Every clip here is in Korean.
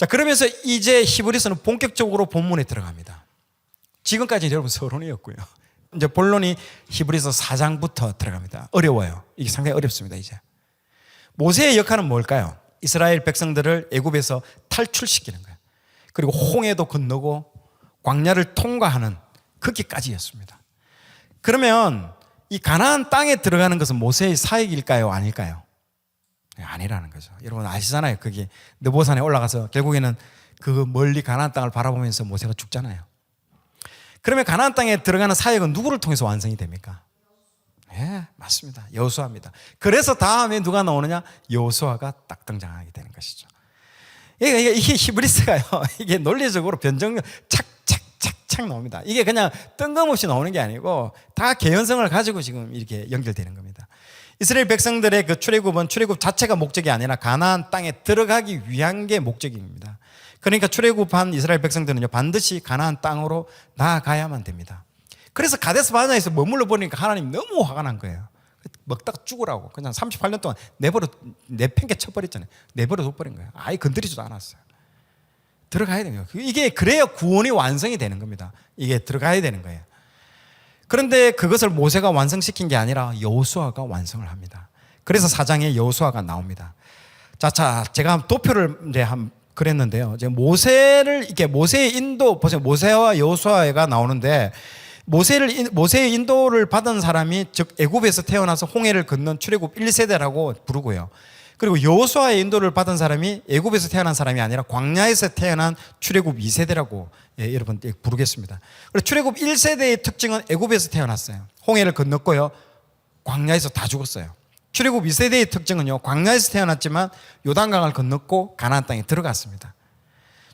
자, 그러면서 이제 히브리서는 본격적으로 본문에 들어갑니다. 지금까지는 여러분 서론이었고요. 이제 본론이 히브리서 4장부터 들어갑니다. 어려워요. 이게 상당히 어렵습니다. 이제 모세의 역할은 뭘까요? 이스라엘 백성들을 애굽에서 탈출시키는 거예요. 그리고 홍해도 건너고 광야를 통과하는 거기까지였습니다. 그러면 이 가나안 땅에 들어가는 것은 모세의 사역일까요? 아닐까요? 아니라는 거죠. 여러분 아시잖아요. 거기 느보산에 올라가서 결국에는 그 멀리 가나안 땅을 바라보면서 모세가 죽잖아요. 그러면 가나안 땅에 들어가는 사역은 누구를 통해서 완성이 됩니까? 예, 맞습니다. 여호수아입니다. 그래서 다음에 누가 나오느냐? 여호수아가 딱 등장하게 되는 것이죠. 이게 히브리서가요. 이게 논리적으로 변정력 착착착착 나옵니다. 이게 그냥 뜬금없이 나오는 게 아니고 다 개연성을 가지고 지금 이렇게 연결되는 겁니다. 이스라엘 백성들의 그 출애굽은 출애굽 자체가 목적이 아니라 가나안 땅에 들어가기 위한 게 목적입니다. 그러니까 출애굽한 이스라엘 백성들은요 반드시 가나안 땅으로 나아가야만 됩니다. 그래서 가데스 바네아에서 머물러 보니까 하나님 너무 화가 난 거예요. 먹다가 죽으라고 그냥 38년 동안 내팽개 쳐버렸잖아요. 내버려 둬버린 거예요. 아예 건드리지도 않았어요. 들어가야 되는 거예요. 이게 그래야 구원이 완성이 되는 겁니다. 이게 들어가야 되는 거예요. 그런데 그것을 모세가 완성시킨 게 아니라 여호수아가 완성을 합니다. 그래서 4장에 여호수아가 나옵니다. 자, 제가 도표를 이제 그랬는데요. 이제 모세의 인도 보세요. 모세와 여호수아가 나오는데 모세의 인도를 받은 사람이 즉 애굽에서 태어나서 홍해를 건넌 출애굽 1세대라고 부르고요. 그리고 여호수아의 인도를 받은 사람이 애굽에서 태어난 사람이 아니라 광야에서 태어난 출애굽 2세대라고 여러분 부르겠습니다. 그리고 출애굽 1세대의 특징은 애굽에서 태어났어요. 홍해를 건넜고요. 광야에서 다 죽었어요. 출애굽 2세대의 특징은요. 광야에서 태어났지만 요단강을 건넜고 가나안 땅에 들어갔습니다.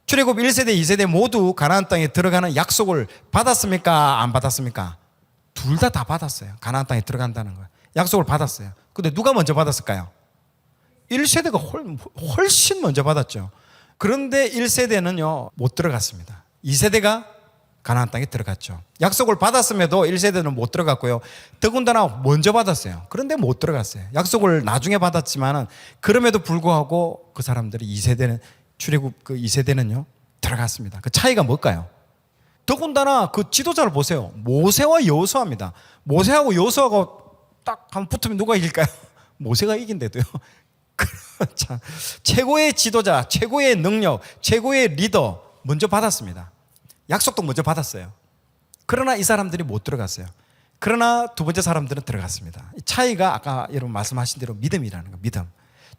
출애굽 1세대, 2세대 모두 가나안 땅에 들어가는 약속을 받았습니까? 안 받았습니까? 둘 다 받았어요. 가나안 땅에 들어간다는 거예요. 약속을 받았어요. 근데 누가 먼저 받았을까요? 1세대가 훨씬 먼저 받았죠. 그런데 1세대는요 못 들어갔습니다. 2세대가 가나안 땅에 들어갔죠. 약속을 받았음에도 1세대는 못 들어갔고요. 더군다나 먼저 받았어요. 그런데 못 들어갔어요. 약속을 나중에 받았지만은 그럼에도 불구하고 그 사람들이 2세대는 출애굽 그 2세대는요 들어갔습니다. 그 차이가 뭘까요? 더군다나 그 지도자를 보세요. 모세와 여호수아입니다. 모세하고 여호수아가 딱 한번 붙으면 누가 이길까요? 모세가 이긴데도요. 참, 최고의 지도자, 최고의 능력, 최고의 리더 먼저 받았습니다. 약속도 먼저 받았어요. 그러나 이 사람들이 못 들어갔어요. 그러나 두 번째 사람들은 들어갔습니다. 이 차이가 아까 여러분 말씀하신 대로 믿음이라는 거, 믿음.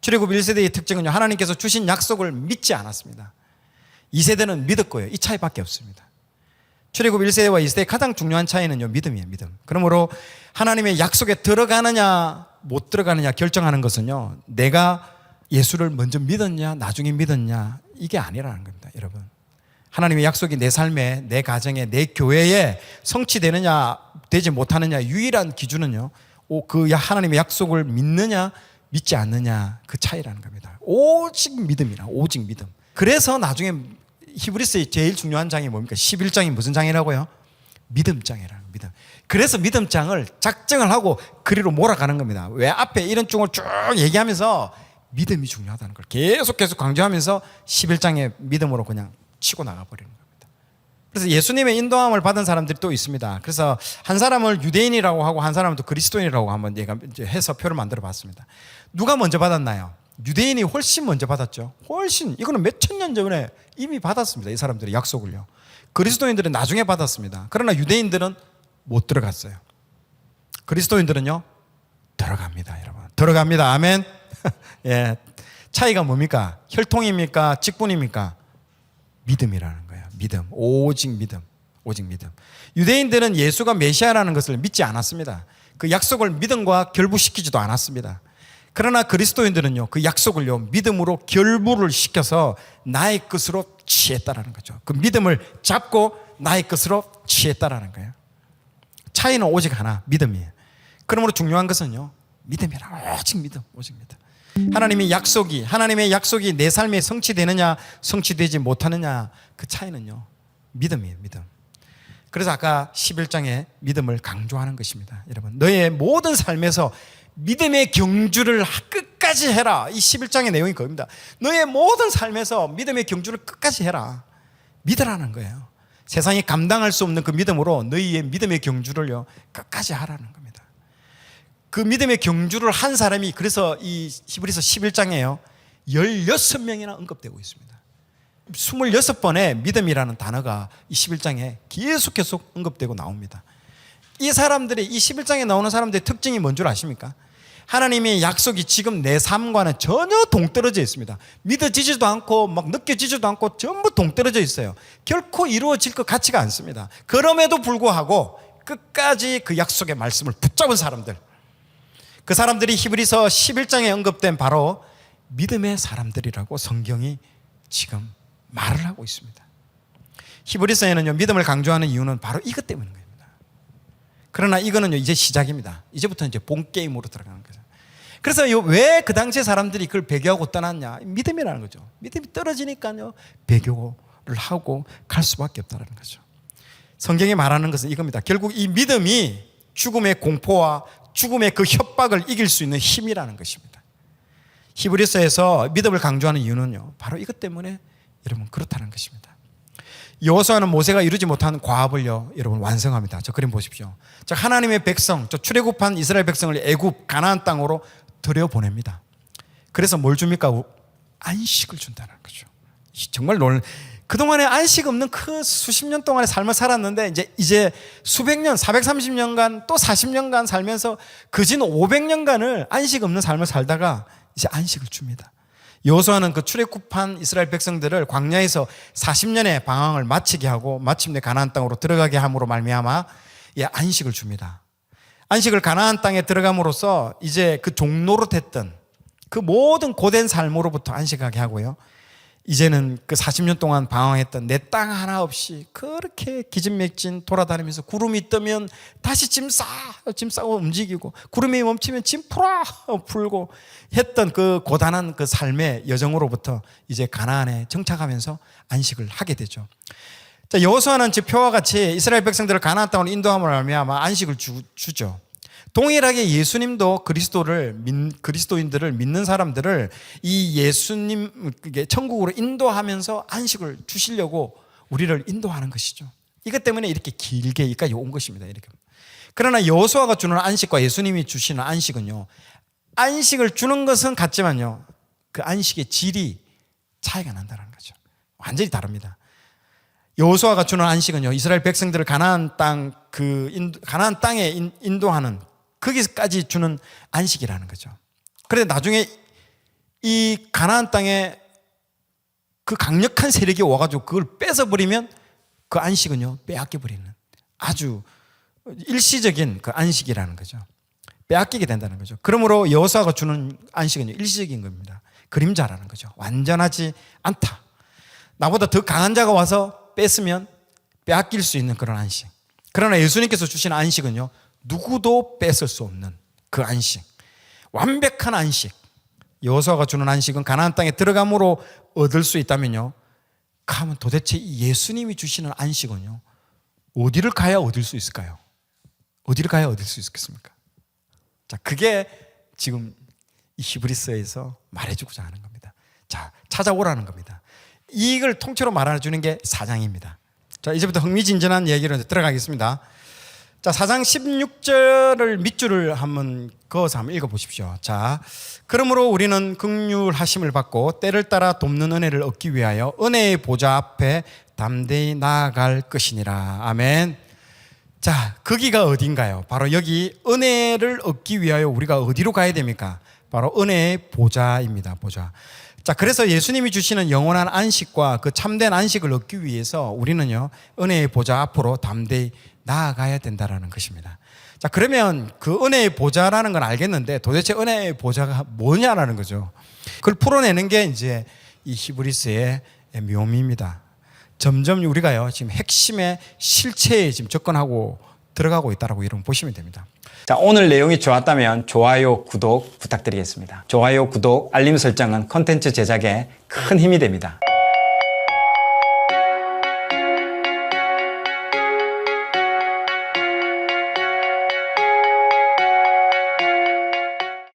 출애굽 1세대의 특징은요, 하나님께서 주신 약속을 믿지 않았습니다. 2세대는 믿었고요. 이 차이밖에 없습니다. 출애굽 1세대와 2세대의 가장 중요한 차이는요, 믿음이에요, 믿음. 그러므로 하나님의 약속에 들어가느냐 못 들어가느냐 결정하는 것은요, 내가 예수를 먼저 믿었냐 나중에 믿었냐 이게 아니라는 겁니다. 여러분, 하나님의 약속이 내 삶에, 내 가정에, 내 교회에 성취되느냐 되지 못하느냐 유일한 기준은요 그 하나님의 약속을 믿느냐 믿지 않느냐 그 차이라는 겁니다. 오직 믿음이라, 오직 믿음. 그래서 나중에 히브리서의 제일 중요한 장이 뭡니까? 11장이 무슨 장이라고요? 믿음장이라는 믿음. 그래서 믿음장을 작정을 하고 그리로 몰아가는 겁니다. 왜? 앞에 이런 쪽을 쭉 얘기하면서 믿음이 중요하다는 걸 계속 강조하면서 11장에 믿음으로 그냥 치고 나가버리는 겁니다. 그래서 예수님의 인도함을 받은 사람들이 또 있습니다. 그래서 한 사람을 유대인이라고 하고 한 사람은 또 그리스도인이라고 한번 해서 표를 만들어 봤습니다. 누가 먼저 받았나요? 유대인이 훨씬 먼저 받았죠. 훨씬. 이거는 몇천 년 전에 이미 받았습니다. 이 사람들이 약속을요. 그리스도인들은 나중에 받았습니다. 그러나 유대인들은 못 들어갔어요. 그리스도인들은요 들어갑니다. 여러분, 들어갑니다. 아멘. 예, 차이가 뭡니까? 혈통입니까? 직분입니까? 믿음이라는 거예요. 믿음, 오직 믿음, 오직 믿음. 유대인들은 예수가 메시아라는 것을 믿지 않았습니다. 그 약속을 믿음과 결부시키지도 않았습니다. 그러나 그리스도인들은요 그 약속을요 믿음으로 결부를 시켜서 나의 것으로 취했다라는 거죠. 그 믿음을 잡고 나의 것으로 취했다라는 거예요. 차이는 오직 하나, 믿음이에요. 그러므로 중요한 것은요 믿음이라, 오직 믿음, 오직 믿음. 하나님의 약속이 내 삶에 성취되느냐 성취되지 못하느냐 그 차이는요 믿음이에요, 믿음. 그래서 아까 11장에 믿음을 강조하는 것입니다. 여러분, 너의 모든 삶에서 믿음의 경주를 끝까지 해라. 이 11장의 내용이 그겁니다. 너의 모든 삶에서 믿음의 경주를 끝까지 해라. 믿으라는 거예요. 세상이 감당할 수 없는 그 믿음으로 너희의 믿음의 경주를요 끝까지 하라는 겁니다. 그 믿음의 경주를 한 사람이 그래서 이 히브리서 11장에요 16명이나 언급되고 있습니다. 26번의 믿음이라는 단어가 이 11장에 계속 언급되고 나옵니다. 이 사람들이 이 11장에 나오는 사람들의 특징이 뭔 줄 아십니까? 하나님의 약속이 지금 내 삶과는 전혀 동떨어져 있습니다. 믿어지지도 않고 막 느껴지지도 않고 전부 동떨어져 있어요. 결코 이루어질 것 같지가 않습니다. 그럼에도 불구하고 끝까지 그 약속의 말씀을 붙잡은 사람들, 그 사람들이 히브리서 11장에 언급된 바로 믿음의 사람들이라고 성경이 지금 말을 하고 있습니다. 히브리서에는요 믿음을 강조하는 이유는 바로 이것 때문인 겁니다. 그러나 이거는요 이제 시작입니다. 이제부터 이제 본 게임으로 들어가는 거죠. 그래서 왜 그 당시에 사람들이 그걸 배교하고 떠났냐? 믿음이라는 거죠. 믿음이 떨어지니까요 배교를 하고 갈 수밖에 없다는 거죠. 성경이 말하는 것은 이겁니다. 결국 이 믿음이 죽음의 공포와 죽음의 그 협박을 이길 수 있는 힘이라는 것입니다. 히브리서에서 믿음을 강조하는 이유는요 바로 이것 때문에 여러분 그렇다는 것입니다. 여호수아는 모세가 이루지 못한 과업을요 여러분 완성합니다. 저 그림 보십시오. 자, 하나님의 백성, 저 출애굽한 이스라엘 백성을 애굽 가나안 땅으로 들여보냅니다. 그래서 뭘 줍니까? 안식을 준다는 거죠. 정말 그동안에 안식 없는 그 수십 년 동안의 삶을 살았는데 이제 수백 년, 430년간 또 40년간 살면서 그진 500년간을 안식 없는 삶을 살다가 이제 안식을 줍니다. 여호수아는 그 출애굽한 이스라엘 백성들을 광야에서 40년의 방황을 마치게 하고 마침내 가나안 땅으로 들어가게 함으로 말미암아 안식을 줍니다. 안식을 가나안 땅에 들어감으로써 이제 그 종노릇했던 그 모든 고된 삶으로부터 안식하게 하고요. 이제는 그 40년 동안 방황했던 내 땅 하나 없이 그렇게 기진맥진 돌아다니면서 구름이 뜨면 다시 짐 싸고 움직이고 구름이 멈추면 짐 풀고 했던 그 고단한 그 삶의 여정으로부터 이제 가나안에 정착하면서 안식을 하게 되죠. 자, 여호수아는 지표와 같이 이스라엘 백성들을 가나안 땅으로 인도함으로 말미암아 안식을 주죠. 동일하게 예수님도 그리스도인들을 믿는 사람들을 이 예수님 천국으로 인도하면서 안식을 주시려고 우리를 인도하는 것이죠. 이것 때문에 이렇게 길게 여기까지 온 것입니다. 이렇게. 그러나 여호수아가 주는 안식과 예수님이 주시는 안식은요, 안식을 주는 것은 같지만요, 그 안식의 질이 차이가 난다는 거죠. 완전히 다릅니다. 여호수아가 주는 안식은요, 이스라엘 백성들을 가나안 땅에 인도하는 거기까지 주는 안식이라는 거죠. 그런데 나중에 이 가나안 땅에 그 강력한 세력이 와가지고 그걸 뺏어버리면 그 안식은요 빼앗겨버리는 아주 일시적인 그 안식이라는 거죠. 빼앗기게 된다는 거죠. 그러므로 여호수아가 주는 안식은요 일시적인 겁니다. 그림자라는 거죠. 완전하지 않다. 나보다 더 강한 자가 와서 뺏으면 빼앗길 수 있는 그런 안식. 그러나 예수님께서 주신 안식은요 누구도 뺏을 수 없는 그 안식, 완벽한 안식. 여호수아가 주는 안식은 가나안 땅에 들어감으로 얻을 수 있다면요, 그러면 도대체 예수님이 주시는 안식은요 어디를 가야 얻을 수 있을까요? 어디를 가야 얻을 수 있겠습니까? 자, 그게 지금 이 히브리서에서 말해주고자 하는 겁니다. 자, 찾아오라는 겁니다. 이걸 통째로 말해주는 게 4장입니다. 자, 이제부터 흥미진진한 얘기로 들어가겠습니다. 자, 4장 16절을 밑줄을 한번 그어서 한번 읽어보십시오. 자, 그러므로 우리는 긍휼하심을 받고 때를 따라 돕는 은혜를 얻기 위하여 은혜의 보좌 앞에 담대히 나아갈 것이니라. 아멘. 자, 거기가 어딘가요? 바로 여기 은혜를 얻기 위하여 우리가 어디로 가야 됩니까? 바로 은혜의 보좌입니다. 보좌. 자, 그래서 예수님이 주시는 영원한 안식과 그 참된 안식을 얻기 위해서 우리는요 은혜의 보좌 앞으로 담대히 나아가야 된다라는 것입니다. 자, 그러면 그 은혜의 보좌라는 건 알겠는데 도대체 은혜의 보좌가 뭐냐라는 거죠. 그걸 풀어내는 게 이제 이 히브리서의 묘미입니다. 점점 우리가요 지금 핵심의 실체에 지금 접근하고 들어가고 있다라고 여러분 보시면 됩니다. 자, 오늘 내용이 좋았다면 좋아요, 구독 부탁드리겠습니다. 좋아요, 구독, 알림 설정은 콘텐츠 제작에 큰 힘이 됩니다.